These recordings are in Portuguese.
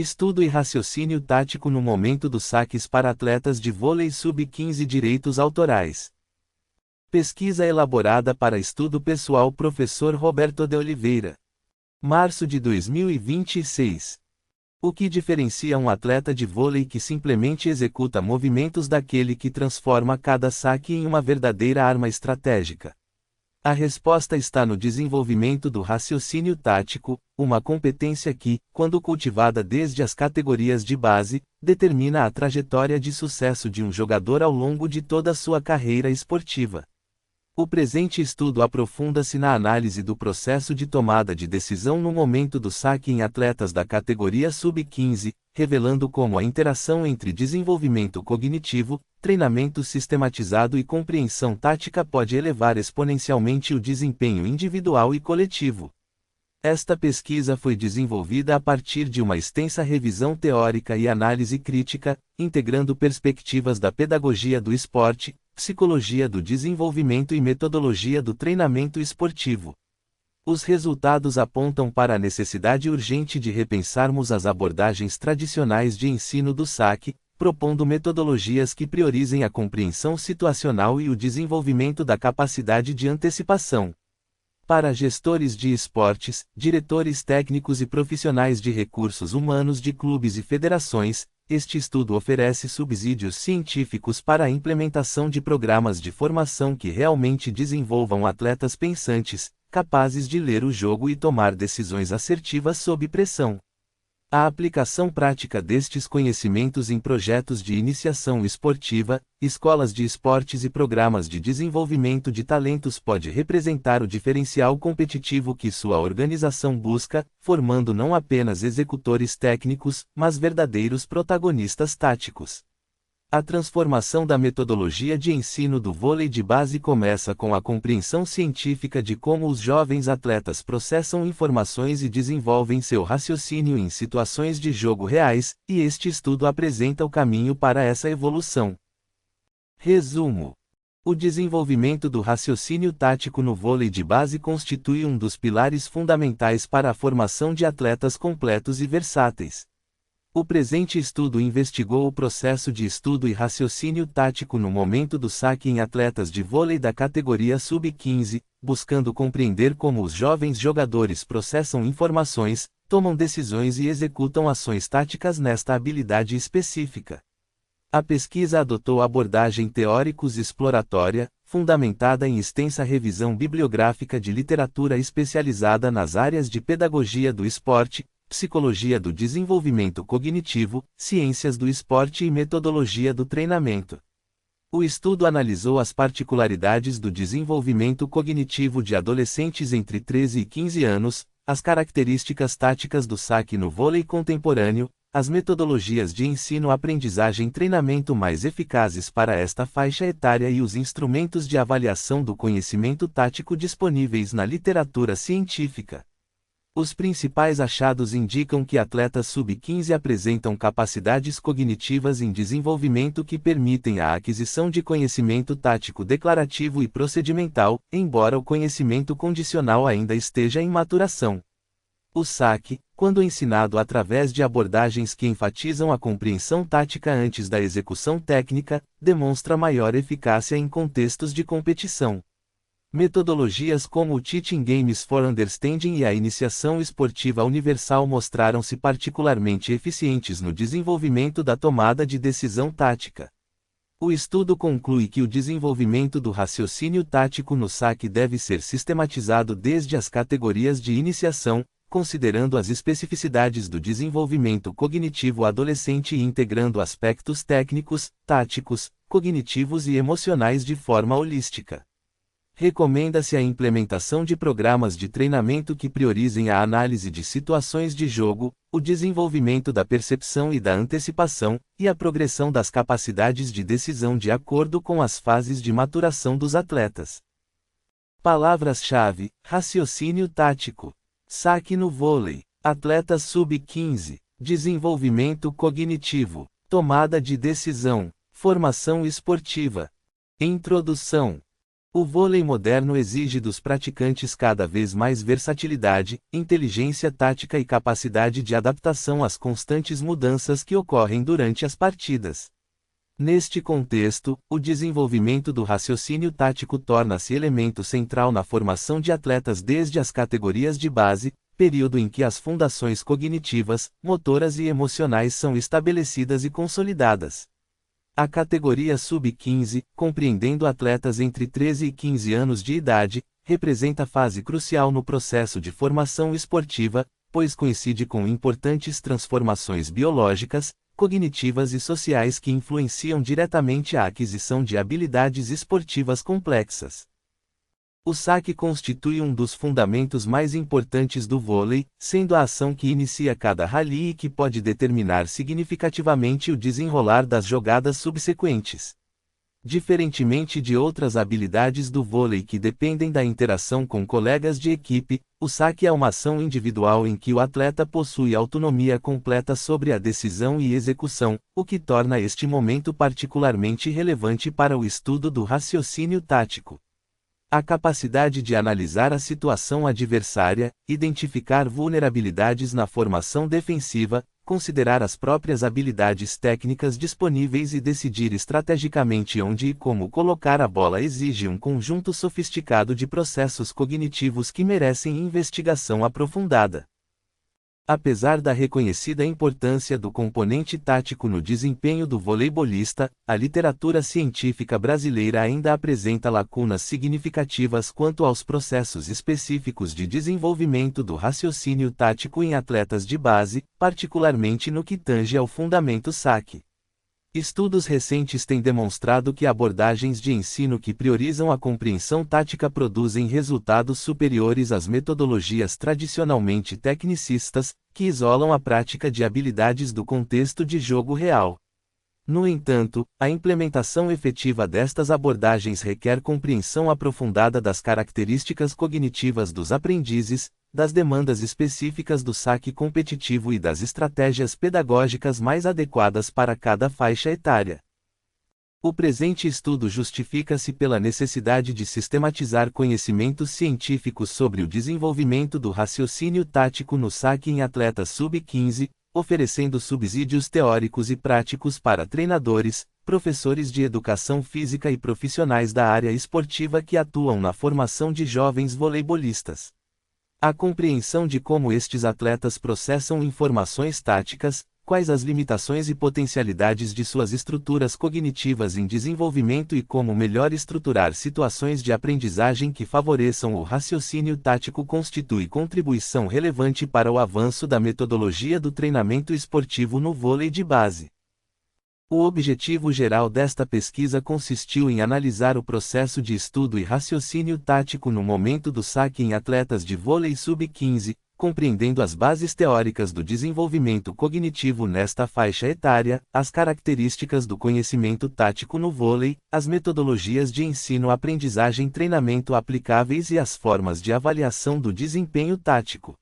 Estudo e raciocínio tático no momento dos saques para atletas de vôlei sub-15. Direitos autorais. Pesquisa elaborada para estudo pessoal. Professor Roberto de Oliveira. Março de 2026. O que diferencia um atleta de vôlei que simplesmente executa movimentos daquele que transforma cada saque em uma verdadeira arma estratégica? A resposta está no desenvolvimento do raciocínio tático, uma competência que, quando cultivada desde as categorias de base, determina a trajetória de sucesso de um jogador ao longo de toda a sua carreira esportiva. O presente estudo aprofunda-se na análise do processo de tomada de decisão no momento do saque em atletas da categoria sub-15, revelando como a interação entre desenvolvimento cognitivo, treinamento sistematizado e compreensão tática pode elevar exponencialmente o desempenho individual e coletivo. Esta pesquisa foi desenvolvida a partir de uma extensa revisão teórica e análise crítica, integrando perspectivas da pedagogia do esporte, psicologia do desenvolvimento e metodologia do treinamento esportivo. Os resultados apontam para a necessidade urgente de repensarmos as abordagens tradicionais de ensino do saque, propondo metodologias que priorizem a compreensão situacional e o desenvolvimento da capacidade de antecipação. Para gestores de esportes, diretores técnicos e profissionais de recursos humanos de clubes e federações, este estudo oferece subsídios científicos para a implementação de programas de formação que realmente desenvolvam atletas pensantes, capazes de ler o jogo e tomar decisões assertivas sob pressão. A aplicação prática destes conhecimentos em projetos de iniciação esportiva, escolas de esportes e programas de desenvolvimento de talentos pode representar o diferencial competitivo que sua organização busca, formando não apenas executores técnicos, mas verdadeiros protagonistas táticos. A transformação da metodologia de ensino do vôlei de base começa com a compreensão científica de como os jovens atletas processam informações e desenvolvem seu raciocínio em situações de jogo reais, e este estudo apresenta o caminho para essa evolução. Resumo: o desenvolvimento do raciocínio tático no vôlei de base constitui um dos pilares fundamentais para a formação de atletas completos e versáteis. O presente estudo investigou o processo de estudo e raciocínio tático no momento do saque em atletas de vôlei da categoria sub-15, buscando compreender como os jovens jogadores processam informações, tomam decisões e executam ações táticas nesta habilidade específica. A pesquisa adotou abordagem teóricos-exploratória, fundamentada em extensa revisão bibliográfica de literatura especializada nas áreas de pedagogia do esporte, psicologia do desenvolvimento cognitivo, ciências do esporte e metodologia do treinamento. O estudo analisou as particularidades do desenvolvimento cognitivo de adolescentes entre 13 e 15 anos, as características táticas do saque no vôlei contemporâneo, as metodologias de ensino-aprendizagem e treinamento mais eficazes para esta faixa etária e os instrumentos de avaliação do conhecimento tático disponíveis na literatura científica. Os principais achados indicam que atletas sub-15 apresentam capacidades cognitivas em desenvolvimento que permitem a aquisição de conhecimento tático declarativo e procedimental, embora o conhecimento condicional ainda esteja em maturação. O saque, quando ensinado através de abordagens que enfatizam a compreensão tática antes da execução técnica, demonstra maior eficácia em contextos de competição. Metodologias como o Teaching Games for Understanding e a Iniciação Esportiva Universal mostraram-se particularmente eficientes no desenvolvimento da tomada de decisão tática. O estudo conclui que o desenvolvimento do raciocínio tático no saque deve ser sistematizado desde as categorias de iniciação, considerando as especificidades do desenvolvimento cognitivo adolescente e integrando aspectos técnicos, táticos, cognitivos e emocionais de forma holística. Recomenda-se a implementação de programas de treinamento que priorizem a análise de situações de jogo, o desenvolvimento da percepção e da antecipação, e a progressão das capacidades de decisão de acordo com as fases de maturação dos atletas. Palavras-chave: raciocínio tático, saque no vôlei, atletas sub-15, desenvolvimento cognitivo, tomada de decisão, formação esportiva. Introdução. O vôlei moderno exige dos praticantes cada vez mais versatilidade, inteligência tática e capacidade de adaptação às constantes mudanças que ocorrem durante as partidas. Neste contexto, o desenvolvimento do raciocínio tático torna-se elemento central na formação de atletas desde as categorias de base, período em que as fundações cognitivas, motoras e emocionais são estabelecidas e consolidadas. A categoria sub-15, compreendendo atletas entre 13 e 15 anos de idade, representa fase crucial no processo de formação esportiva, pois coincide com importantes transformações biológicas, cognitivas e sociais que influenciam diretamente a aquisição de habilidades esportivas complexas. O saque constitui um dos fundamentos mais importantes do vôlei, sendo a ação que inicia cada rally e que pode determinar significativamente o desenrolar das jogadas subsequentes. Diferentemente de outras habilidades do vôlei que dependem da interação com colegas de equipe, o saque é uma ação individual em que o atleta possui autonomia completa sobre a decisão e execução, o que torna este momento particularmente relevante para o estudo do raciocínio tático. A capacidade de analisar a situação adversária, identificar vulnerabilidades na formação defensiva, considerar as próprias habilidades técnicas disponíveis e decidir estrategicamente onde e como colocar a bola exige um conjunto sofisticado de processos cognitivos que merecem investigação aprofundada. Apesar da reconhecida importância do componente tático no desempenho do voleibolista, a literatura científica brasileira ainda apresenta lacunas significativas quanto aos processos específicos de desenvolvimento do raciocínio tático em atletas de base, particularmente no que tange ao fundamento saque. Estudos recentes têm demonstrado que abordagens de ensino que priorizam a compreensão tática produzem resultados superiores às metodologias tradicionalmente tecnicistas, que isolam a prática de habilidades do contexto de jogo real. No entanto, a implementação efetiva destas abordagens requer compreensão aprofundada das características cognitivas dos aprendizes, das demandas específicas do saque competitivo e das estratégias pedagógicas mais adequadas para cada faixa etária. O presente estudo justifica-se pela necessidade de sistematizar conhecimentos científicos sobre o desenvolvimento do raciocínio tático no saque em atletas sub-15, oferecendo subsídios teóricos e práticos para treinadores, professores de educação física e profissionais da área esportiva que atuam na formação de jovens voleibolistas. A compreensão de como estes atletas processam informações táticas, quais as limitações e potencialidades de suas estruturas cognitivas em desenvolvimento e como melhor estruturar situações de aprendizagem que favoreçam o raciocínio tático constitui contribuição relevante para o avanço da metodologia do treinamento esportivo no vôlei de base. O objetivo geral desta pesquisa consistiu em analisar o processo de estudo e raciocínio tático no momento do saque em atletas de vôlei sub-15, compreendendo as bases teóricas do desenvolvimento cognitivo nesta faixa etária, as características do conhecimento tático no vôlei, as metodologias de ensino-aprendizagem-treinamento aplicáveis e as formas de avaliação do desempenho tático.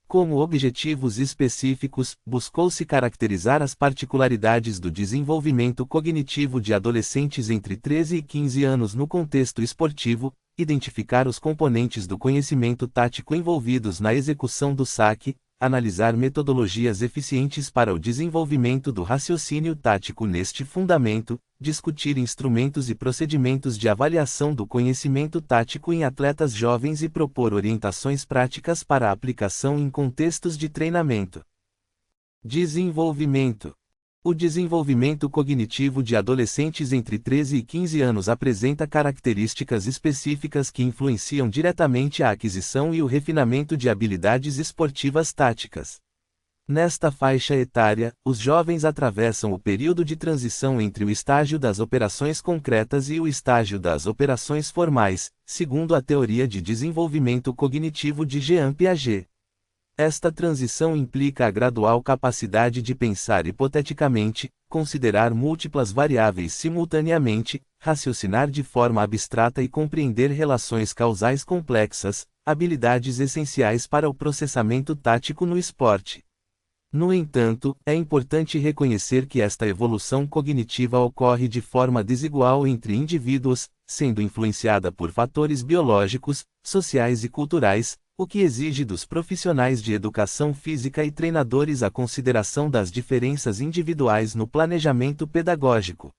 Como objetivos específicos, buscou-se caracterizar as particularidades do desenvolvimento cognitivo de adolescentes entre 13 e 15 anos no contexto esportivo, identificar os componentes do conhecimento tático envolvidos na execução do saque, analisar metodologias eficientes para o desenvolvimento do raciocínio tático neste fundamento, discutir instrumentos e procedimentos de avaliação do conhecimento tático em atletas jovens e propor orientações práticas para a aplicação em contextos de treinamento. Desenvolvimento. O desenvolvimento cognitivo de adolescentes entre 13 e 15 anos apresenta características específicas que influenciam diretamente a aquisição e o refinamento de habilidades esportivas táticas. Nesta faixa etária, os jovens atravessam o período de transição entre o estágio das operações concretas e o estágio das operações formais, segundo a teoria de desenvolvimento cognitivo de Jean Piaget. Esta transição implica a gradual capacidade de pensar hipoteticamente, considerar múltiplas variáveis simultaneamente, raciocinar de forma abstrata e compreender relações causais complexas, habilidades essenciais para o processamento tático no esporte. No entanto, é importante reconhecer que esta evolução cognitiva ocorre de forma desigual entre indivíduos, sendo influenciada por fatores biológicos, sociais e culturais, o que exige dos profissionais de educação física e treinadores a consideração das diferenças individuais no planejamento pedagógico.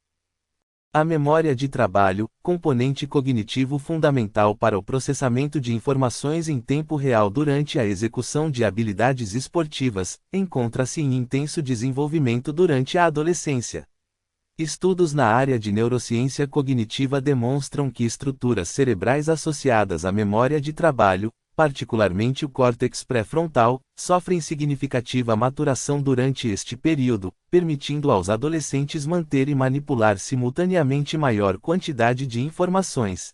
A memória de trabalho, componente cognitivo fundamental para o processamento de informações em tempo real durante a execução de habilidades esportivas, encontra-se em intenso desenvolvimento durante a adolescência. Estudos na área de neurociência cognitiva demonstram que estruturas cerebrais associadas à memória de trabalho, particularmente o córtex pré-frontal, sofrem significativa maturação durante este período, permitindo aos adolescentes manter e manipular simultaneamente maior quantidade de informações.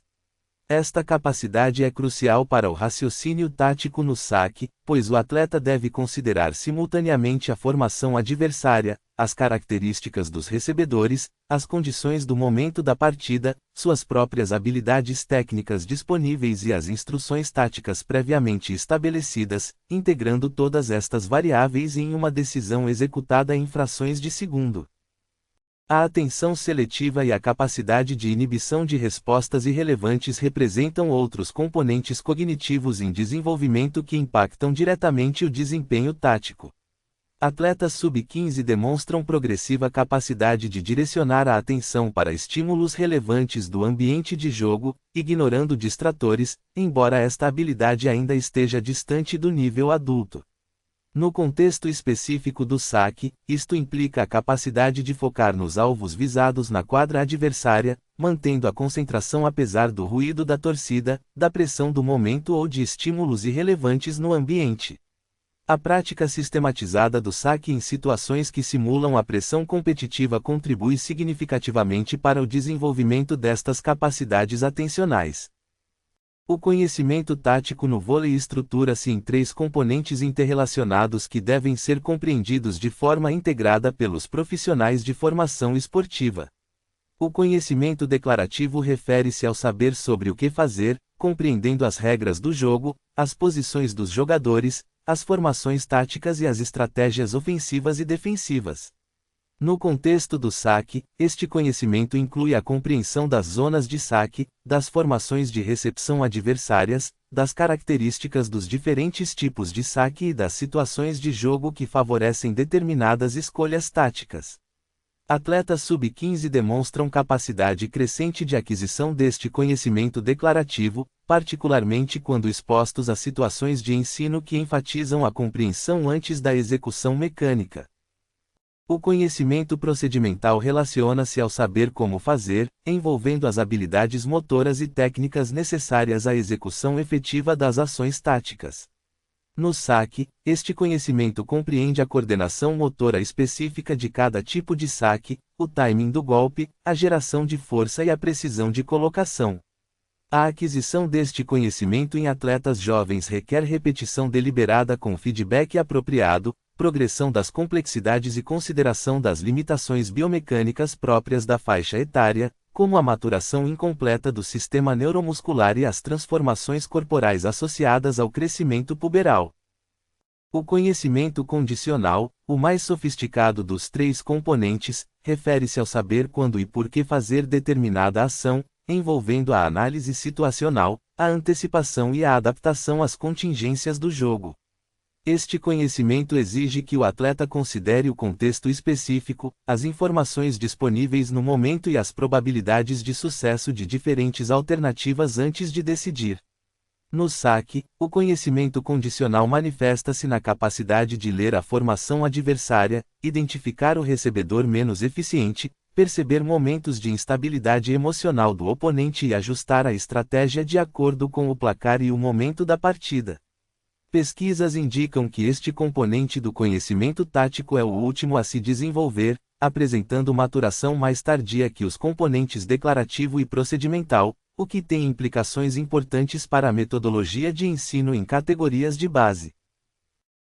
Esta capacidade é crucial para o raciocínio tático no saque, pois o atleta deve considerar simultaneamente a formação adversária, as características dos recebedores, as condições do momento da partida, suas próprias habilidades técnicas disponíveis e as instruções táticas previamente estabelecidas, integrando todas estas variáveis em uma decisão executada em frações de segundo. A atenção seletiva e a capacidade de inibição de respostas irrelevantes representam outros componentes cognitivos em desenvolvimento que impactam diretamente o desempenho tático. Atletas sub-15 demonstram progressiva capacidade de direcionar a atenção para estímulos relevantes do ambiente de jogo, ignorando distratores, embora esta habilidade ainda esteja distante do nível adulto. No contexto específico do saque, isto implica a capacidade de focar nos alvos visados na quadra adversária, mantendo a concentração apesar do ruído da torcida, da pressão do momento ou de estímulos irrelevantes no ambiente. A prática sistematizada do saque em situações que simulam a pressão competitiva contribui significativamente para o desenvolvimento destas capacidades atencionais. O conhecimento tático no vôlei estrutura-se em 3 componentes interrelacionados que devem ser compreendidos de forma integrada pelos profissionais de formação esportiva. O conhecimento declarativo refere-se ao saber sobre o que fazer, compreendendo as regras do jogo, as posições dos jogadores, as formações táticas e as estratégias ofensivas e defensivas. No contexto do saque, este conhecimento inclui a compreensão das zonas de saque, das formações de recepção adversárias, das características dos diferentes tipos de saque e das situações de jogo que favorecem determinadas escolhas táticas. Atletas sub-15 demonstram capacidade crescente de aquisição deste conhecimento declarativo, particularmente quando expostos a situações de ensino que enfatizam a compreensão antes da execução mecânica. O conhecimento procedimental relaciona-se ao saber como fazer, envolvendo as habilidades motoras e técnicas necessárias à execução efetiva das ações táticas. No saque, este conhecimento compreende a coordenação motora específica de cada tipo de saque, o timing do golpe, a geração de força e a precisão de colocação. A aquisição deste conhecimento em atletas jovens requer repetição deliberada com feedback apropriado, progressão das complexidades e consideração das limitações biomecânicas próprias da faixa etária, como a maturação incompleta do sistema neuromuscular e as transformações corporais associadas ao crescimento puberal. O conhecimento condicional, o mais sofisticado dos 3 componentes, refere-se ao saber quando e por que fazer determinada ação, envolvendo a análise situacional, a antecipação e a adaptação às contingências do jogo. Este conhecimento exige que o atleta considere o contexto específico, as informações disponíveis no momento e as probabilidades de sucesso de diferentes alternativas antes de decidir. No saque, o conhecimento condicional manifesta-se na capacidade de ler a formação adversária, identificar o recebedor menos eficiente, perceber momentos de instabilidade emocional do oponente e ajustar a estratégia de acordo com o placar e o momento da partida. Pesquisas indicam que este componente do conhecimento tático é o último a se desenvolver, apresentando maturação mais tardia que os componentes declarativo e procedimental, o que tem implicações importantes para a metodologia de ensino em categorias de base.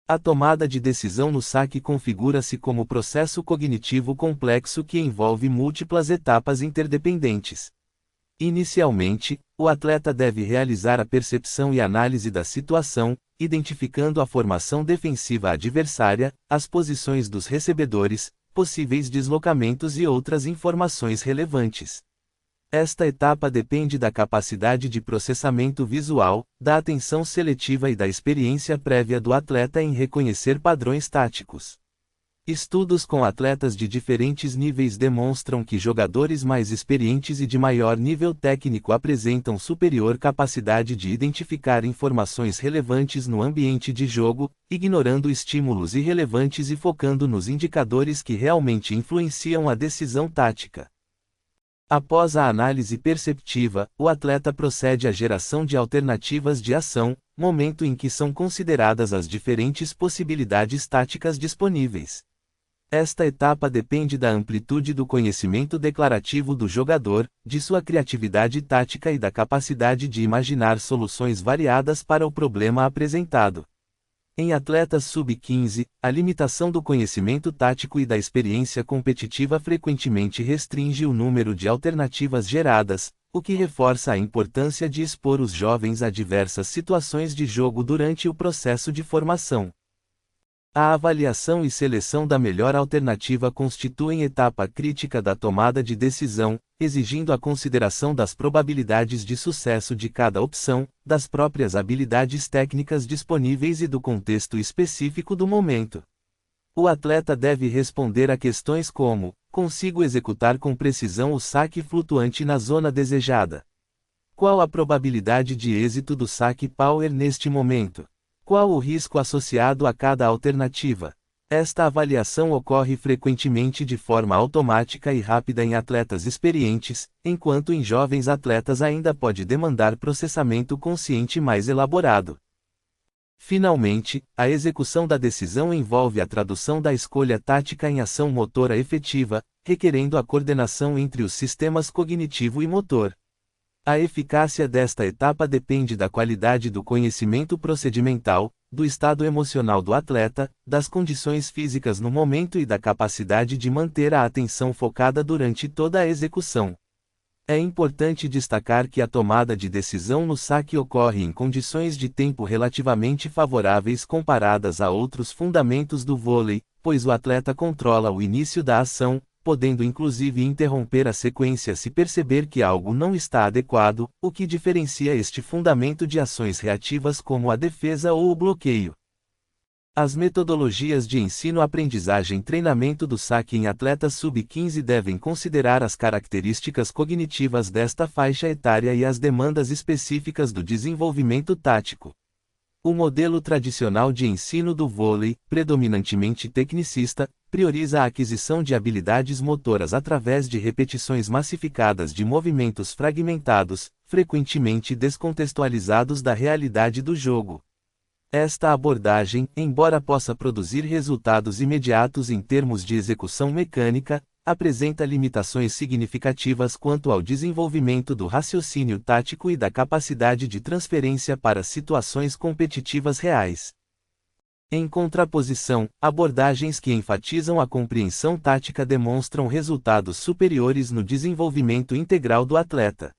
A tomada de decisão no saque configura-se como processo cognitivo complexo que envolve múltiplas etapas interdependentes. Inicialmente, o atleta deve realizar a percepção e análise da situação, identificando a formação defensiva adversária, as posições dos recebedores, possíveis deslocamentos e outras informações relevantes. Esta etapa depende da capacidade de processamento visual, da atenção seletiva e da experiência prévia do atleta em reconhecer padrões táticos. Estudos com atletas de diferentes níveis demonstram que jogadores mais experientes e de maior nível técnico apresentam superior capacidade de identificar informações relevantes no ambiente de jogo, ignorando estímulos irrelevantes e focando nos indicadores que realmente influenciam a decisão tática. Após a análise perceptiva, o atleta procede à geração de alternativas de ação, momento em que são consideradas as diferentes possibilidades táticas disponíveis. Esta etapa depende da amplitude do conhecimento declarativo do jogador, de sua criatividade tática e da capacidade de imaginar soluções variadas para o problema apresentado. Em atletas sub-15, a limitação do conhecimento tático e da experiência competitiva frequentemente restringe o número de alternativas geradas, o que reforça a importância de expor os jovens a diversas situações de jogo durante o processo de formação. A avaliação e seleção da melhor alternativa constituem etapa crítica da tomada de decisão, exigindo a consideração das probabilidades de sucesso de cada opção, das próprias habilidades técnicas disponíveis e do contexto específico do momento. O atleta deve responder a questões como: consigo executar com precisão o saque flutuante na zona desejada? Qual a probabilidade de êxito do saque power neste momento? Qual o risco associado a cada alternativa? Esta avaliação ocorre frequentemente de forma automática e rápida em atletas experientes, enquanto em jovens atletas ainda pode demandar processamento consciente mais elaborado. Finalmente, a execução da decisão envolve a tradução da escolha tática em ação motora efetiva, requerendo a coordenação entre os sistemas cognitivo e motor. A eficácia desta etapa depende da qualidade do conhecimento procedimental, do estado emocional do atleta, das condições físicas no momento e da capacidade de manter a atenção focada durante toda a execução. É importante destacar que a tomada de decisão no saque ocorre em condições de tempo relativamente favoráveis comparadas a outros fundamentos do vôlei, pois o atleta controla o início da ação, podendo inclusive interromper a sequência se perceber que algo não está adequado, o que diferencia este fundamento de ações reativas como a defesa ou o bloqueio. As metodologias de ensino-aprendizagem-treinamento do saque em atletas sub-15 devem considerar as características cognitivas desta faixa etária e as demandas específicas do desenvolvimento tático. O modelo tradicional de ensino do vôlei, predominantemente tecnicista, prioriza a aquisição de habilidades motoras através de repetições massificadas de movimentos fragmentados, frequentemente descontextualizados da realidade do jogo. Esta abordagem, embora possa produzir resultados imediatos em termos de execução mecânica, apresenta limitações significativas quanto ao desenvolvimento do raciocínio tático e da capacidade de transferência para situações competitivas reais. Em contraposição, abordagens que enfatizam a compreensão tática demonstram resultados superiores no desenvolvimento integral do atleta.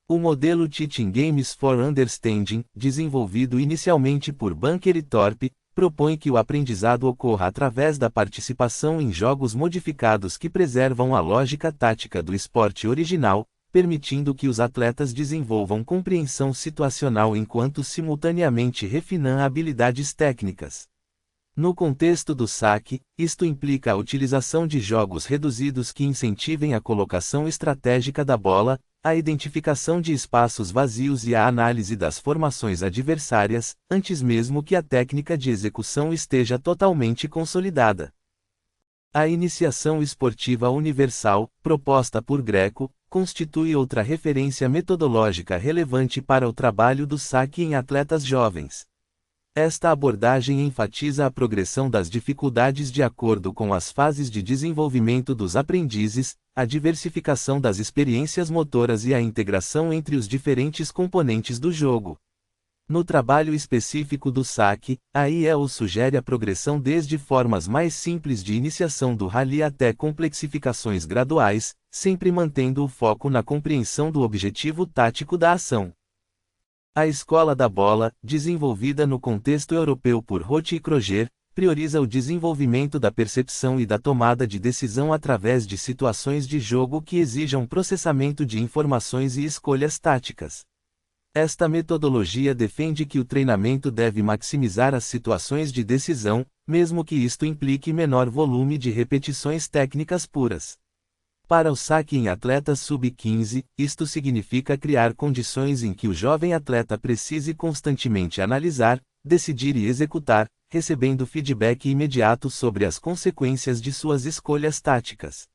O modelo Teaching Games for Understanding, desenvolvido inicialmente por Bunker e Thorpe, propõe que o aprendizado ocorra através da participação em jogos modificados que preservam a lógica tática do esporte original, permitindo que os atletas desenvolvam compreensão situacional enquanto simultaneamente refinam habilidades técnicas. No contexto do saque, isto implica a utilização de jogos reduzidos que incentivem a colocação estratégica da bola, a identificação de espaços vazios e a análise das formações adversárias, antes mesmo que a técnica de execução esteja totalmente consolidada. A iniciação esportiva universal, proposta por Greco, constitui outra referência metodológica relevante para o trabalho do saque em atletas jovens. Esta abordagem enfatiza a progressão das dificuldades de acordo com as fases de desenvolvimento dos aprendizes, a diversificação das experiências motoras e a integração entre os diferentes componentes do jogo. No trabalho específico do saque, a IEL sugere a progressão desde formas mais simples de iniciação do rally até complexificações graduais, sempre mantendo o foco na compreensão do objetivo tático da ação. A Escola da Bola, desenvolvida no contexto europeu por Roth e Kroger, prioriza o desenvolvimento da percepção e da tomada de decisão através de situações de jogo que exijam processamento de informações e escolhas táticas. Esta metodologia defende que o treinamento deve maximizar as situações de decisão, mesmo que isto implique menor volume de repetições técnicas puras. Para o saque em atletas sub-15, isto significa criar condições em que o jovem atleta precise constantemente analisar, decidir e executar, recebendo feedback imediato sobre as consequências de suas escolhas táticas.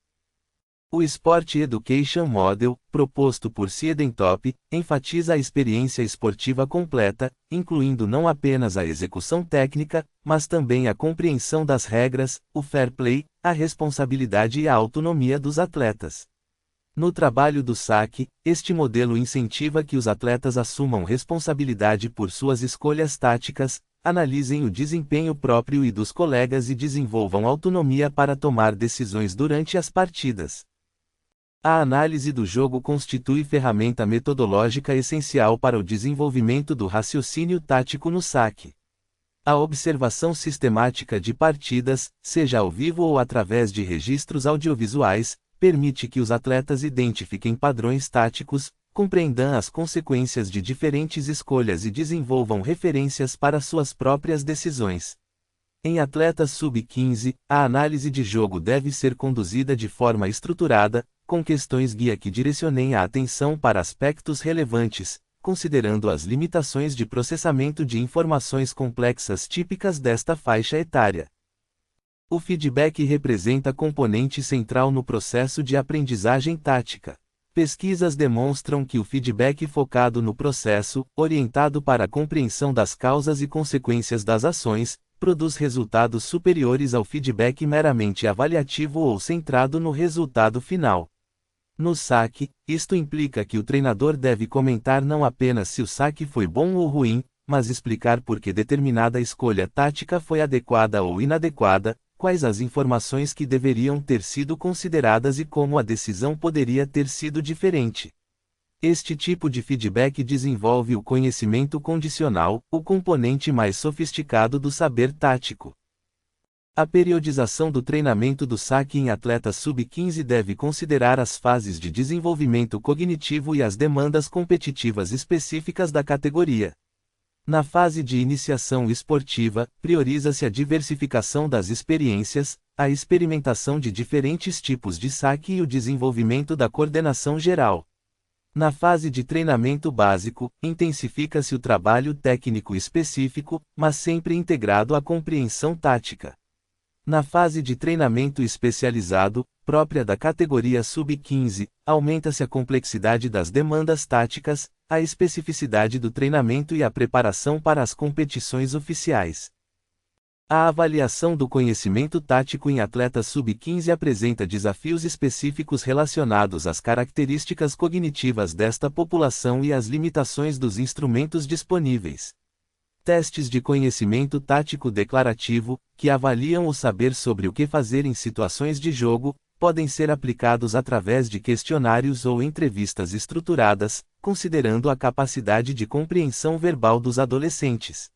O Sport Education Model, proposto por Siedentop, enfatiza a experiência esportiva completa, incluindo não apenas a execução técnica, mas também a compreensão das regras, o fair play, a responsabilidade e a autonomia dos atletas. No trabalho do saque, este modelo incentiva que os atletas assumam responsabilidade por suas escolhas táticas, analisem o desempenho próprio e dos colegas e desenvolvam autonomia para tomar decisões durante as partidas. A análise do jogo constitui ferramenta metodológica essencial para o desenvolvimento do raciocínio tático no saque. A observação sistemática de partidas, seja ao vivo ou através de registros audiovisuais, permite que os atletas identifiquem padrões táticos, compreendam as consequências de diferentes escolhas e desenvolvam referências para suas próprias decisões. Em atletas sub-15, a análise de jogo deve ser conduzida de forma estruturada, com questões guia que direcionem a atenção para aspectos relevantes, considerando as limitações de processamento de informações complexas típicas desta faixa etária. O feedback representa componente central no processo de aprendizagem tática. Pesquisas demonstram que o feedback focado no processo, orientado para a compreensão das causas e consequências das ações, produz resultados superiores ao feedback meramente avaliativo ou centrado no resultado final. No saque, isto implica que o treinador deve comentar não apenas se o saque foi bom ou ruim, mas explicar por que determinada escolha tática foi adequada ou inadequada, quais as informações que deveriam ter sido consideradas e como a decisão poderia ter sido diferente. Este tipo de feedback desenvolve o conhecimento condicional, o componente mais sofisticado do saber tático. A periodização do treinamento do saque em atletas sub-15 deve considerar as fases de desenvolvimento cognitivo e as demandas competitivas específicas da categoria. Na fase de iniciação esportiva, prioriza-se a diversificação das experiências, a experimentação de diferentes tipos de saque e o desenvolvimento da coordenação geral. Na fase de treinamento básico, intensifica-se o trabalho técnico específico, mas sempre integrado à compreensão tática. Na fase de treinamento especializado, própria da categoria sub-15, aumenta-se a complexidade das demandas táticas, a especificidade do treinamento e a preparação para as competições oficiais. A avaliação do conhecimento tático em atletas sub-15 apresenta desafios específicos relacionados às características cognitivas desta população e às limitações dos instrumentos disponíveis. Testes de conhecimento tático declarativo, que avaliam o saber sobre o que fazer em situações de jogo, podem ser aplicados através de questionários ou entrevistas estruturadas, considerando a capacidade de compreensão verbal dos adolescentes.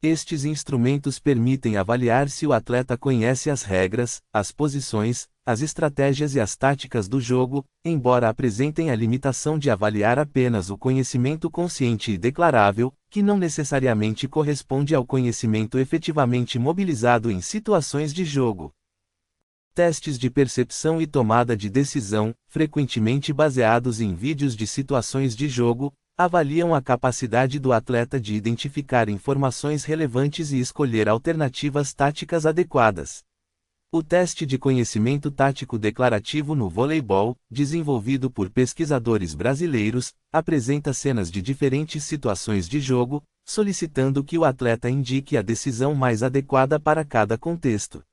Estes instrumentos permitem avaliar se o atleta conhece as regras, as posições, as estratégias e as táticas do jogo, embora apresentem a limitação de avaliar apenas o conhecimento consciente e declarável, que não necessariamente corresponde ao conhecimento efetivamente mobilizado em situações de jogo. Testes de percepção e tomada de decisão, frequentemente baseados em vídeos de situações de jogo, avaliam a capacidade do atleta de identificar informações relevantes e escolher alternativas táticas adequadas. O teste de conhecimento tático declarativo no voleibol, desenvolvido por pesquisadores brasileiros, apresenta cenas de diferentes situações de jogo, solicitando que o atleta indique a decisão mais adequada para cada contexto.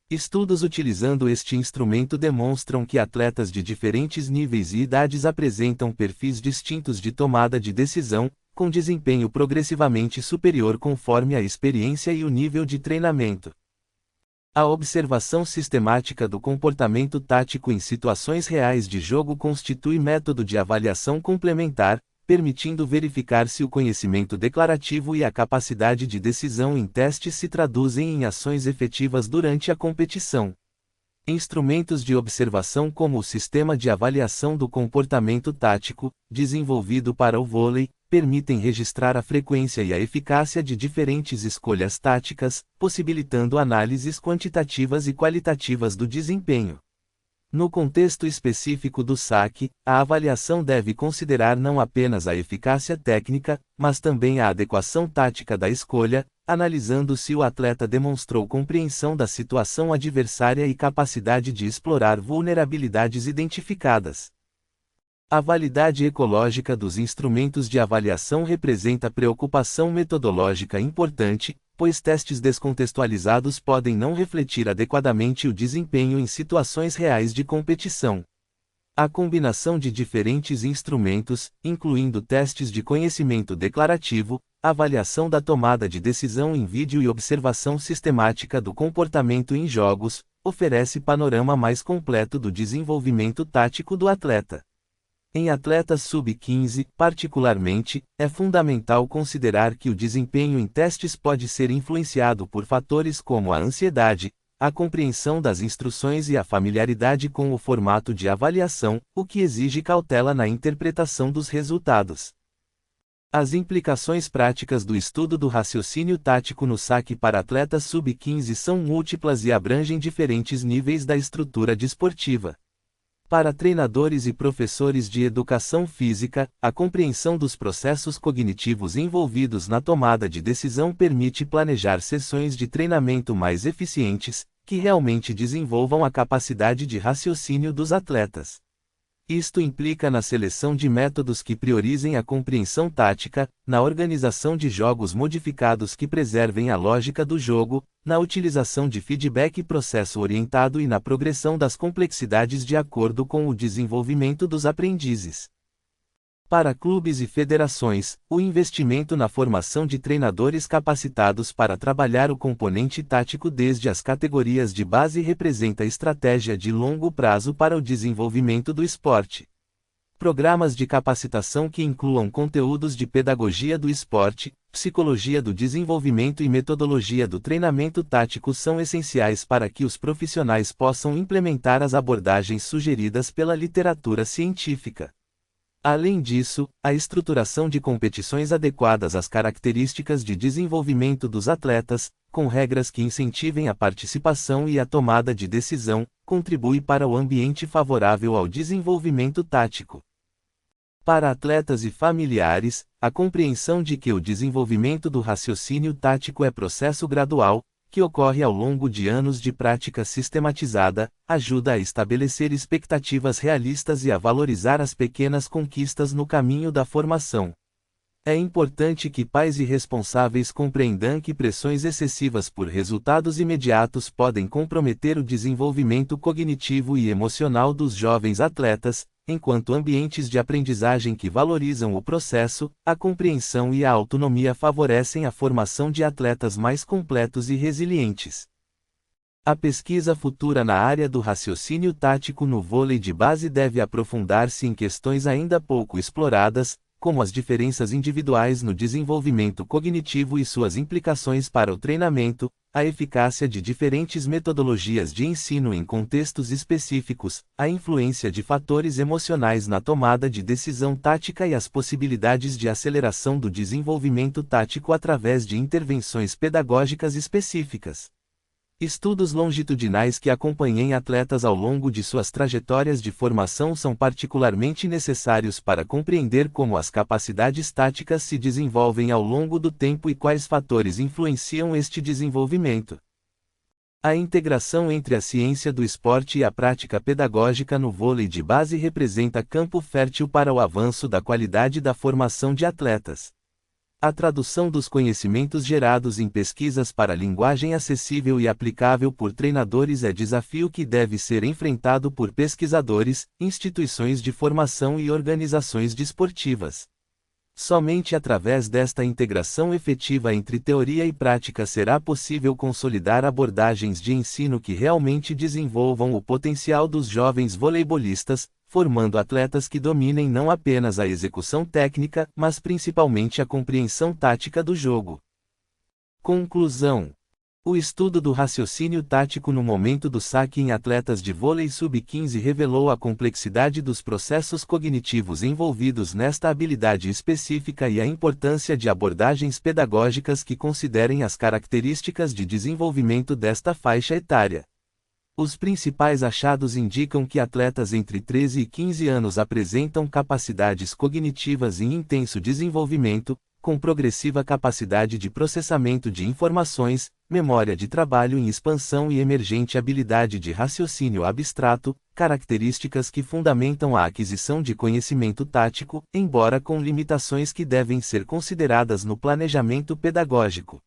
Estudos utilizando este instrumento demonstram que atletas de diferentes níveis e idades apresentam perfis distintos de tomada de decisão, com desempenho progressivamente superior conforme a experiência e o nível de treinamento. A observação sistemática do comportamento tático em situações reais de jogo constitui método de avaliação complementar, permitindo verificar se o conhecimento declarativo e a capacidade de decisão em testes se traduzem em ações efetivas durante a competição. Instrumentos de observação como o Sistema de Avaliação do Comportamento Tático, desenvolvido para o vôlei, permitem registrar a frequência e a eficácia de diferentes escolhas táticas, possibilitando análises quantitativas e qualitativas do desempenho. No contexto específico do saque, a avaliação deve considerar não apenas a eficácia técnica, mas também a adequação tática da escolha, analisando se o atleta demonstrou compreensão da situação adversária e capacidade de explorar vulnerabilidades identificadas. A validade ecológica dos instrumentos de avaliação representa preocupação metodológica importante, pois testes descontextualizados podem não refletir adequadamente o desempenho em situações reais de competição. A combinação de diferentes instrumentos, incluindo testes de conhecimento declarativo, avaliação da tomada de decisão em vídeo e observação sistemática do comportamento em jogos, oferece panorama mais completo do desenvolvimento tático do atleta. Em atletas sub-15, particularmente, é fundamental considerar que o desempenho em testes pode ser influenciado por fatores como a ansiedade, a compreensão das instruções e a familiaridade com o formato de avaliação, o que exige cautela na interpretação dos resultados. As implicações práticas do estudo do raciocínio tático no saque para atletas sub-15 são múltiplas e abrangem diferentes níveis da estrutura desportiva. Para treinadores e professores de educação física, a compreensão dos processos cognitivos envolvidos na tomada de decisão permite planejar sessões de treinamento mais eficientes, que realmente desenvolvam a capacidade de raciocínio dos atletas. Isto implica na seleção de métodos que priorizem a compreensão tática, na organização de jogos modificados que preservem a lógica do jogo, na utilização de feedback processo-orientado e na progressão das complexidades de acordo com o desenvolvimento dos aprendizes. Para clubes e federações, o investimento na formação de treinadores capacitados para trabalhar o componente tático desde as categorias de base representa estratégia de longo prazo para o desenvolvimento do esporte. Programas de capacitação que incluam conteúdos de pedagogia do esporte, psicologia do desenvolvimento e metodologia do treinamento tático são essenciais para que os profissionais possam implementar as abordagens sugeridas pela literatura científica. Além disso, a estruturação de competições adequadas às características de desenvolvimento dos atletas, com regras que incentivem a participação e a tomada de decisão, contribui para o ambiente favorável ao desenvolvimento tático. Para atletas e familiares, a compreensão de que o desenvolvimento do raciocínio tático é processo gradual, que ocorre ao longo de anos de prática sistematizada, ajuda a estabelecer expectativas realistas e a valorizar as pequenas conquistas no caminho da formação. É importante que pais e responsáveis compreendam que pressões excessivas por resultados imediatos podem comprometer o desenvolvimento cognitivo e emocional dos jovens atletas, enquanto ambientes de aprendizagem que valorizam o processo, a compreensão e a autonomia favorecem a formação de atletas mais completos e resilientes. A pesquisa futura na área do raciocínio tático no vôlei de base deve aprofundar-se em questões ainda pouco exploradas, como as diferenças individuais no desenvolvimento cognitivo e suas implicações para o treinamento, a eficácia de diferentes metodologias de ensino em contextos específicos, a influência de fatores emocionais na tomada de decisão tática e as possibilidades de aceleração do desenvolvimento tático através de intervenções pedagógicas específicas. Estudos longitudinais que acompanhem atletas ao longo de suas trajetórias de formação são particularmente necessários para compreender como as capacidades táticas se desenvolvem ao longo do tempo e quais fatores influenciam este desenvolvimento. A integração entre a ciência do esporte e a prática pedagógica no vôlei de base representa campo fértil para o avanço da qualidade da formação de atletas. A tradução dos conhecimentos gerados em pesquisas para linguagem acessível e aplicável por treinadores é desafio que deve ser enfrentado por pesquisadores, instituições de formação e organizações desportivas. Somente através desta integração efetiva entre teoria e prática será possível consolidar abordagens de ensino que realmente desenvolvam o potencial dos jovens voleibolistas, formando atletas que dominem não apenas a execução técnica, mas principalmente a compreensão tática do jogo. Conclusão: o estudo do raciocínio tático no momento do saque em atletas de vôlei sub-15 revelou a complexidade dos processos cognitivos envolvidos nesta habilidade específica e a importância de abordagens pedagógicas que considerem as características de desenvolvimento desta faixa etária. Os principais achados indicam que atletas entre 13 e 15 anos apresentam capacidades cognitivas em intenso desenvolvimento, com progressiva capacidade de processamento de informações, memória de trabalho em expansão e emergente habilidade de raciocínio abstrato, características que fundamentam a aquisição de conhecimento tático, embora com limitações que devem ser consideradas no planejamento pedagógico.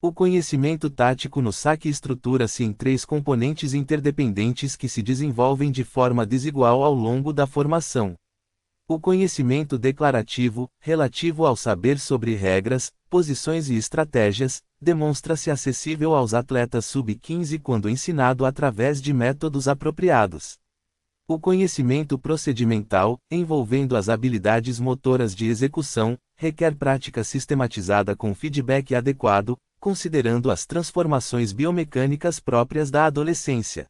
O conhecimento tático no saque estrutura-se em 3 componentes interdependentes que se desenvolvem de forma desigual ao longo da formação. O conhecimento declarativo, relativo ao saber sobre regras, posições e estratégias, demonstra-se acessível aos atletas sub-15 quando ensinado através de métodos apropriados. O conhecimento procedimental, envolvendo as habilidades motoras de execução, requer prática sistematizada com feedback adequado, considerando as transformações biomecânicas próprias da adolescência.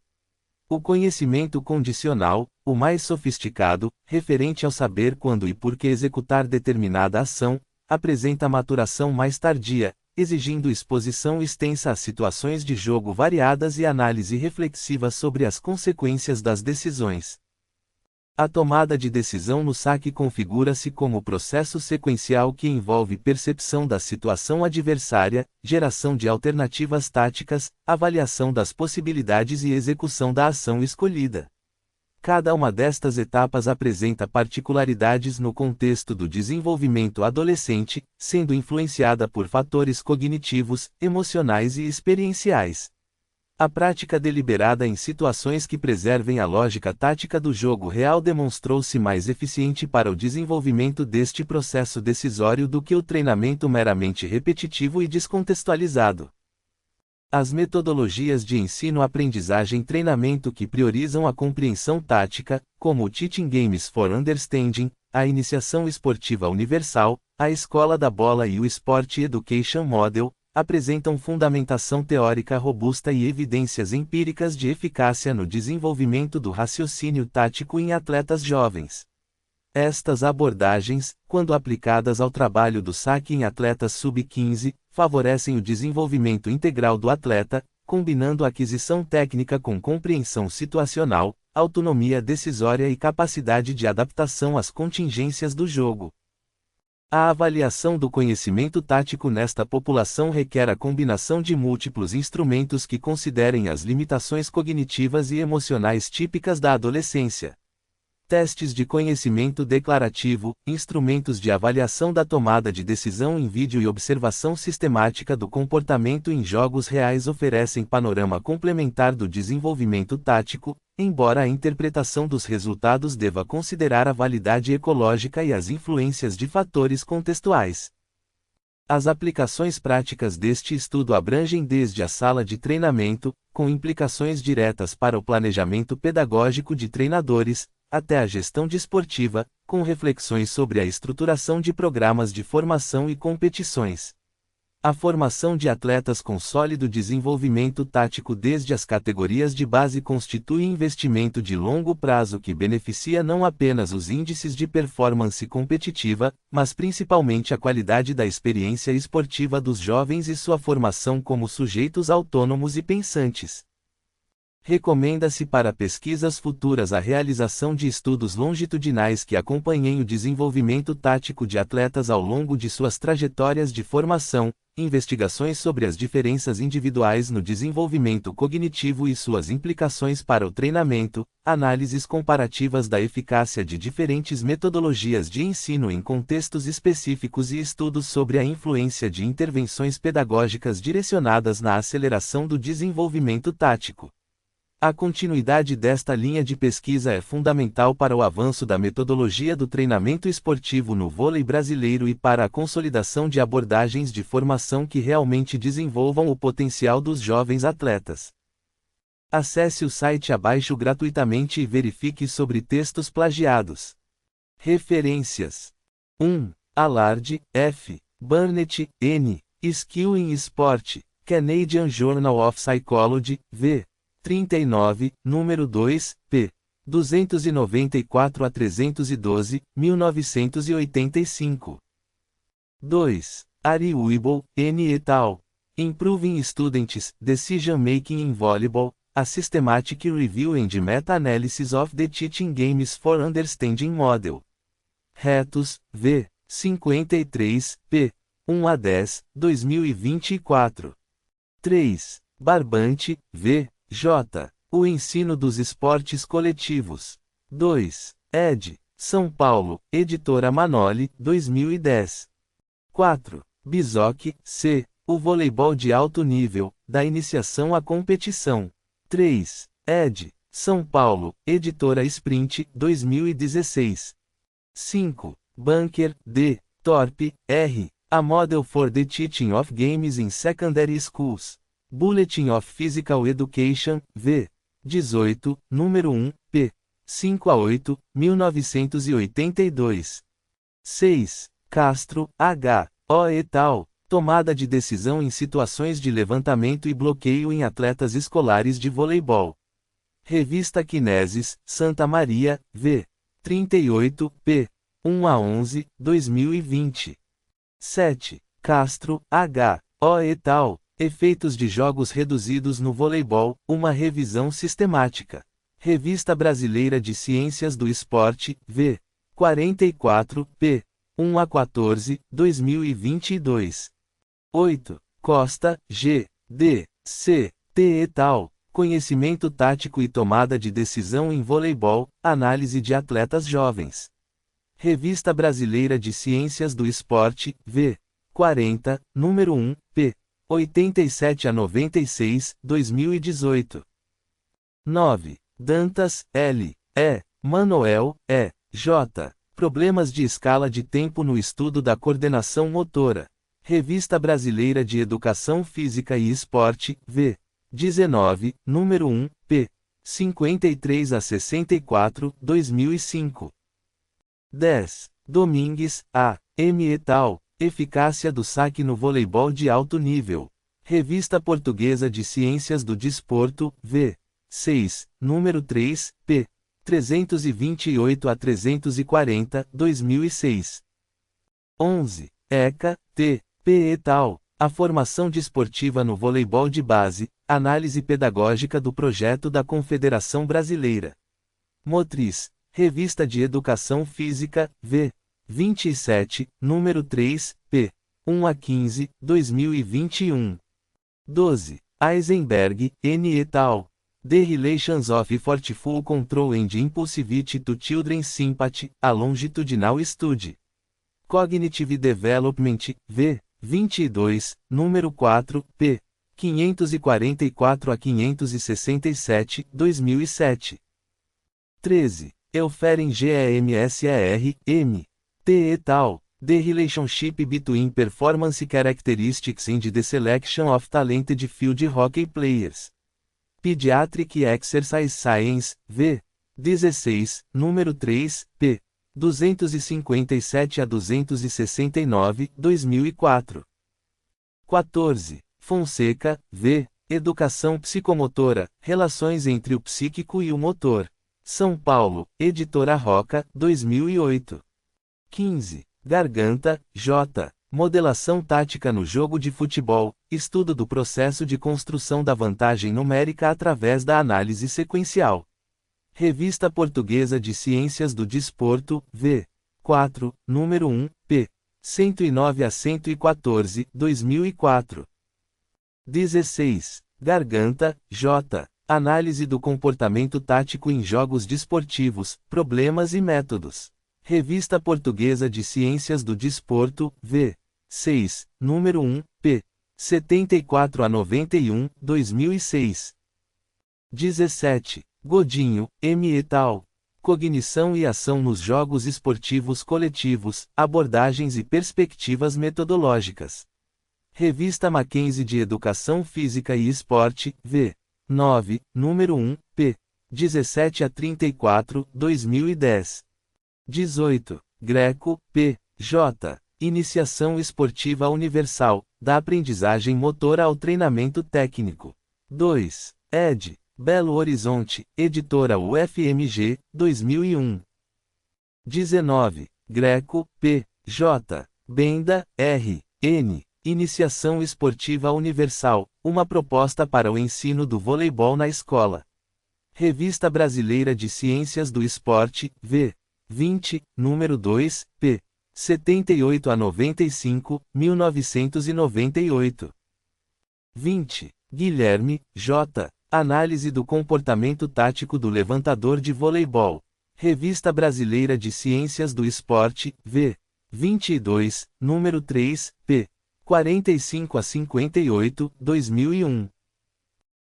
O conhecimento condicional, o mais sofisticado, referente ao saber quando e por que executar determinada ação, apresenta maturação mais tardia, exigindo exposição extensa a situações de jogo variadas e análise reflexiva sobre as consequências das decisões. A tomada de decisão no saque configura-se como processo sequencial que envolve percepção da situação adversária, geração de alternativas táticas, avaliação das possibilidades e execução da ação escolhida. Cada uma destas etapas apresenta particularidades no contexto do desenvolvimento adolescente, sendo influenciada por fatores cognitivos, emocionais e experienciais. A prática deliberada em situações que preservem a lógica tática do jogo real demonstrou-se mais eficiente para o desenvolvimento deste processo decisório do que o treinamento meramente repetitivo e descontextualizado. As metodologias de ensino-aprendizagem-treinamento que priorizam a compreensão tática, como o Teaching Games for Understanding, a Iniciação Esportiva Universal, a Escola da Bola e o Sport Education Model, apresentam fundamentação teórica robusta e evidências empíricas de eficácia no desenvolvimento do raciocínio tático em atletas jovens. Estas abordagens, quando aplicadas ao trabalho do saque em atletas sub-15, favorecem o desenvolvimento integral do atleta, combinando aquisição técnica com compreensão situacional, autonomia decisória e capacidade de adaptação às contingências do jogo. A avaliação do conhecimento tático nesta população requer a combinação de múltiplos instrumentos que considerem as limitações cognitivas e emocionais típicas da adolescência. Testes de conhecimento declarativo, instrumentos de avaliação da tomada de decisão em vídeo e observação sistemática do comportamento em jogos reais oferecem panorama complementar do desenvolvimento tático, embora a interpretação dos resultados deva considerar a validade ecológica e as influências de fatores contextuais. As aplicações práticas deste estudo abrangem desde a sala de treinamento, com implicações diretas para o planejamento pedagógico de treinadores, até a gestão desportiva, com reflexões sobre a estruturação de programas de formação e competições. A formação de atletas com sólido desenvolvimento tático desde as categorias de base constitui investimento de longo prazo que beneficia não apenas os índices de performance competitiva, mas principalmente a qualidade da experiência esportiva dos jovens e sua formação como sujeitos autônomos e pensantes. Recomenda-se para pesquisas futuras a realização de estudos longitudinais que acompanhem o desenvolvimento tático de atletas ao longo de suas trajetórias de formação, investigações sobre as diferenças individuais no desenvolvimento cognitivo e suas implicações para o treinamento, análises comparativas da eficácia de diferentes metodologias de ensino em contextos específicos e estudos sobre a influência de intervenções pedagógicas direcionadas na aceleração do desenvolvimento tático. A continuidade desta linha de pesquisa é fundamental para o avanço da metodologia do treinamento esportivo no vôlei brasileiro e para a consolidação de abordagens de formação que realmente desenvolvam o potencial dos jovens atletas. Acesse o site abaixo gratuitamente e verifique sobre textos plagiados. Referências: 1. Allard, F. Burnett, N. Skill in Sport, Canadian Journal of Psychology, v. 39, número 2, p. 294 a 312, 1985. 2. Ari Weibel, N. et al. Improving Students' Decision Making in Volleyball, a Systematic Review and Meta-Analysis of the Teaching Games for Understanding Model. Retus, v. 53, p. 1 a 10, 2024. 3. Barbante, v. J. O ensino dos esportes coletivos. 2. Ed. São Paulo, Editora Manoli, 2010. 4. Bizoc, C. O voleibol de alto nível, da iniciação à competição. 3. Ed. São Paulo, Editora Sprint, 2016. 5. Bunker, D. Thorpe, R. A Model for the Teaching of Games in Secondary Schools. Bulletin of Physical Education, v. 18, número 1, p. 5 a 8, 1982. 6. Castro, H. O. et al. Tomada de decisão em situações de levantamento e bloqueio em atletas escolares de voleibol. Revista Kinesis, Santa Maria, v. 38, p. 1 a 11, 2020. 7. Castro, H. O. et al. Efeitos de jogos reduzidos no voleibol, uma revisão sistemática. Revista Brasileira de Ciências do Esporte, v. 44, p. 1 a 14, 2022. 8. Costa, G. D. C. T. et al. Conhecimento tático e tomada de decisão em voleibol, análise de atletas jovens. Revista Brasileira de Ciências do Esporte, v. 40, número 1, p. 87 a 96, 2018. 9. Dantas, L. E. Manuel, E. J. Problemas de escala de tempo no estudo da coordenação motora. Revista Brasileira de Educação Física e Esporte, v. 19, número 1, p. 53 a 64, 2005. 10. Domingues, A. M. et al. Eficácia do saque no voleibol de alto nível. Revista Portuguesa de Ciências do Desporto, v. 6, número 3, p. 328 a 340, 2006. 11. ECA, T. P. et al. A formação desportiva no voleibol de base, análise pedagógica do projeto da Confederação Brasileira. Motriz, Revista de Educação Física, v. 27, número 3, p. 1 a 15, 2021. 12. Eisenberg, N. et al. The Relations of Forceful Control and Impulsivity to Children's Sympathy, a Longitudinal Study. Cognitive Development, v. 22, número 4, p. 544 a 567, 2007. 13. Euferen GEMSER, M. T. et al. The Relationship Between Performance Characteristics and the Selection of Talented Field Hockey Players. Pediatric Exercise Science, v. 16, número 3, p. 257 a 269, 2004. 14. Fonseca, v. Educação Psicomotora, Relações entre o Psíquico e o Motor. São Paulo, Editora Roca, 2008. 15. Garganta, J. Modelação tática no jogo de futebol, estudo do processo de construção da vantagem numérica através da análise sequencial. Revista Portuguesa de Ciências do Desporto, v. 4, número 1, p. 109 a 114, 2004. 16. Garganta, J. Análise do comportamento tático em jogos desportivos, problemas e métodos. Revista Portuguesa de Ciências do Desporto, v. 6, número 1, p. 74 a 91, 2006. 17. Godinho, M. et al. Cognição e ação nos jogos esportivos coletivos, abordagens e perspectivas metodológicas. Revista Mackenzie de Educação Física e Esporte, v. 9, número 1, p. 17 a 34, 2010. 18. Greco, P. J. Iniciação Esportiva Universal, da aprendizagem motora ao treinamento técnico. 2. Ed. Belo Horizonte, editora UFMG, 2001. 19. Greco, P. J. Benda, R. N. Iniciação Esportiva Universal, uma proposta para o ensino do voleibol na escola. Revista Brasileira de Ciências do Esporte, v. 20, número 2, p. 78 a 95, 1998. 20. Guilherme, J. Análise do comportamento tático do levantador de voleibol. Revista Brasileira de Ciências do Esporte, v. 22, número 3, p. 45 a 58, 2001.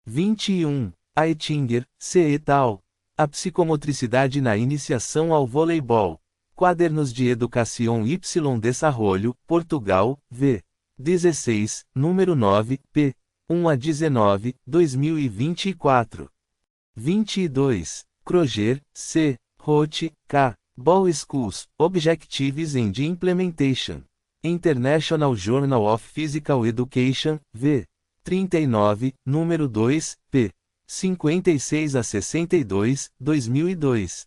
21. Aitinger, C. et al. A psicomotricidade na iniciação ao voleibol. Quadernos de Educação Y. Desarrollo, Portugal, v. 16, número 9, p. 1 a 19, 2024. 22. Kroger, C. Roth, K. Ball Schools, Objectives and Implementation. International Journal of Physical Education, v. 39, número 2, p. 56 a 62, 2002.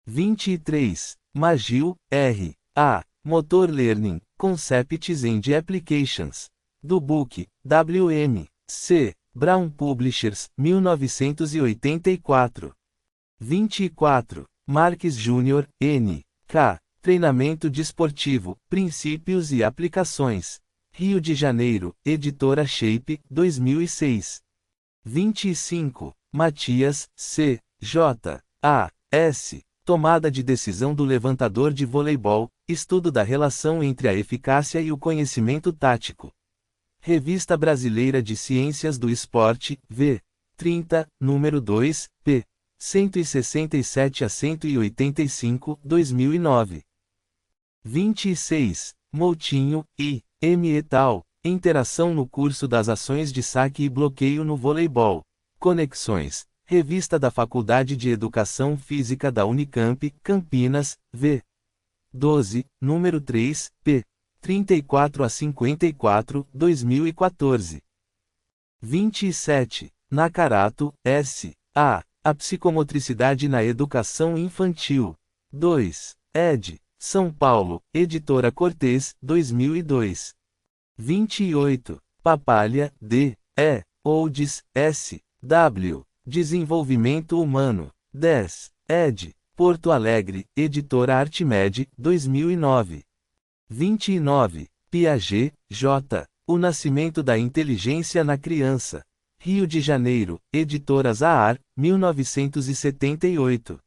23. Magil, R. A. Motor Learning, Concepts and Applications. Do Book, W.M. C. Brown Publishers, 1984. 24. Marques Júnior, N. K. Treinamento Desportivo, Princípios e Aplicações. Rio de Janeiro, Editora Shape, 2006. 25. Matias, C. J. A. S. Tomada de decisão do levantador de voleibol, estudo da relação entre a eficácia e o conhecimento tático. Revista Brasileira de Ciências do Esporte, v. 30, número 2, p. 167 a 185, 2009. 26. Moutinho, I. M. et al. Interação no curso das ações de saque e bloqueio no voleibol. Conexões. Revista da Faculdade de Educação Física da Unicamp, Campinas, v. 12, número 3, p. 34 a 54, 2014. 27. Nakarato, S. A. A psicomotricidade na educação infantil. 2. Ed. São Paulo, Editora Cortez, 2002. 28. Papalha, D. E. Olds, S. W. Desenvolvimento Humano. 10. Ed. Porto Alegre, Editora Artimed, 2009. 29. Piaget, J. O Nascimento da Inteligência na Criança. Rio de Janeiro, Editora Zahar, 1978.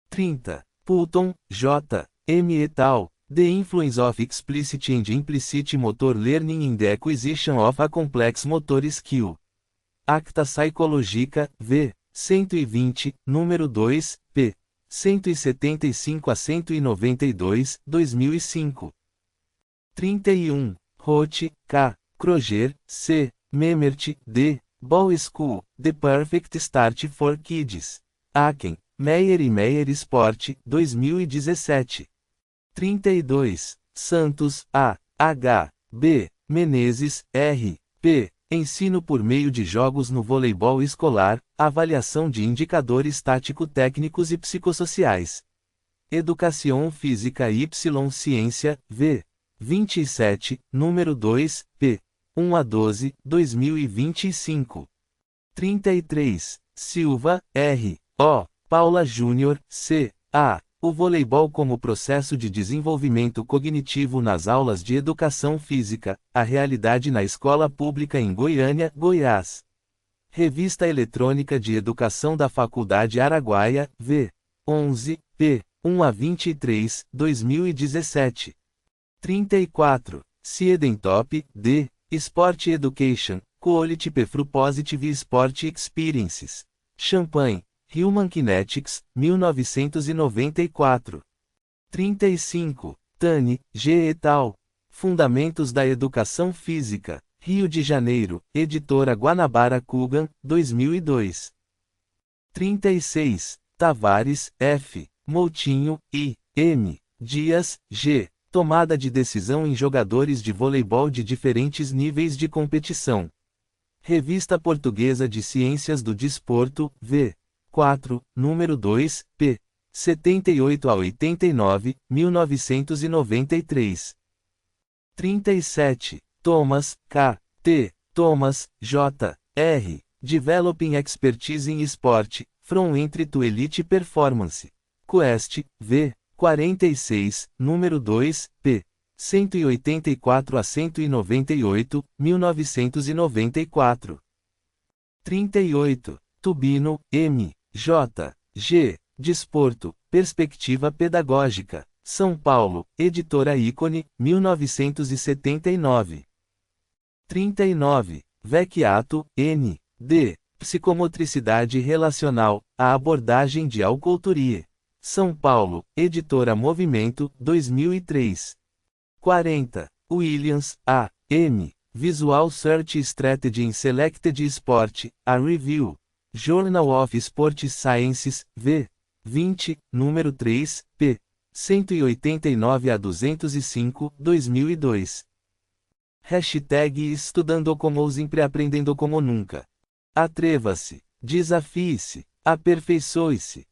30. Poulton, J. M. et al. The Influence of Explicit and Implicit Motor Learning in the Acquisition of a Complex Motor Skill. Acta Psychologica, v. 120, número 2, p. 175 a 192, 2005. 31. Roth, K. Kroger, C. Memert, D. Ball School, The Perfect Start for Kids. Aken, Meyer e Meyer Sport, 2017. 32. Santos, A. H. B. Menezes, R. P. Ensino por meio de jogos no voleibol escolar, avaliação de indicadores tático-técnicos e psicossociais. Educação Física Y Ciência, v. 27, número 2, p. 1 a 12, 2025. 33. Silva, R. O. Paula Júnior, C. A. O voleibol como processo de desenvolvimento cognitivo nas aulas de educação física, a realidade na escola pública em Goiânia, Goiás. Revista Eletrônica de Educação da Faculdade Araguaia, v. 11, p. 1 a 23, 2017. 34. Siedentop, D. Sport Education, Quality Perfru Positive Sport Experiences. Champaign, Human Kinetics, 1994. 35. Tani, G. et al. Fundamentos da Educação Física. Rio de Janeiro, Editora Guanabara Kugan, 2002. 36. Tavares, F. Moutinho, I. M. Dias, G. Tomada de decisão em jogadores de voleibol de diferentes níveis de competição. Revista Portuguesa de Ciências do Desporto, V. 4, número 2, p. 78 a 89, 1993. 37. Thomas, K. T. Thomas, J. R. Developing Expertise in Sport, from Entry to Elite Performance. Quest, V. 46, número 2, p. 184 a 198, 1994. 38. Tubino, M. J. G. Desporto, Perspectiva Pedagógica. São Paulo, Editora Ícone, 1979. 39. Vecchiato, N. D. Psicomotricidade Relacional, a abordagem de Alculturie. São Paulo, Editora Movimento, 2003. 40. Williams, A. M. Visual Search Strategy in Selected Sport, a Review. Journal of Sport Sciences, V. 20, número 3, p. 189 a 205, 2002. Hashtag Estudando como sempre aprendendo como nunca. Atreva-se, desafie-se, aperfeiçoe-se.